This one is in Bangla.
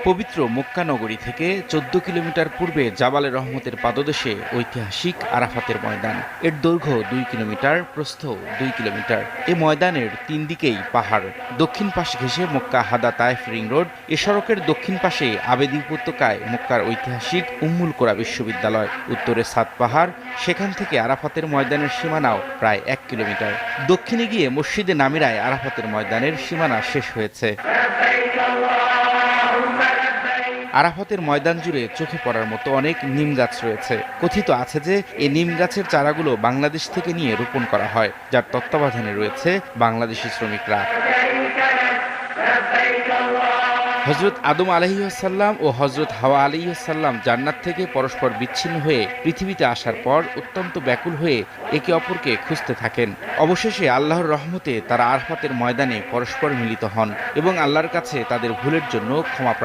পবিত্র মক্কা নগরী থেকে ১৪ কিলোমিটার পূর্বে জাবালে রহমতের পাদদেশে ঐতিহাসিক আরাফাতের ময়দান। এর দৈর্ঘ্য ২ কিলোমিটার, প্রস্থ ২ কিলোমিটার। এ ময়দানের ৩ দিকেই পাহাড়। দক্ষিণ পাশ ঘেঁষে মক্কা হাদা তায়েফ রিং রোড। এ সড়কের দক্ষিণ পাশে আবেদি উপত্যকায় মক্কার ঐতিহাসিক উম্মুল কোরা বিশ্ববিদ্যালয়। উত্তরে সাত পাহাড়, সেখান থেকে আরাফাতের ময়দানের সীমানাও প্রায় ১ কিলোমিটার। দক্ষিণে গিয়ে মসজিদে নামিরায় আরাফাতের ময়দানের সীমানা শেষ হয়েছে। আরাফাতের ময়দান জুড়ে চোখে পড়ার মতো অনেক নিম গাছ রয়েছে। কথিত আছে যে এই নিম গাছের চারাগুলো বাংলাদেশ থেকে নিয়ে রোপণ করা হয়, যার তত্ত্বাবধানে রয়েছে বাংলাদেশি শ্রমিকরা। হযরত আদম আলাইহিসসালাম ও হযরত হাওয়া আলাইহিসসালাম জান্নাত থেকে পরস্পর বিচ্ছিন্ন হয়ে পৃথিবীতে আসার পর অত্যন্ত ব্যাকুল হয়ে একে অপরকে খুঁজতে থাকেন। অবশেষে আল্লাহর রহমতে তারা আরাফাতের ময়দানে পরস্পর মিলিত হন এবং আল্লাহর কাছে তাদের ভুলের জন্য ক্ষমা প্রার্থনা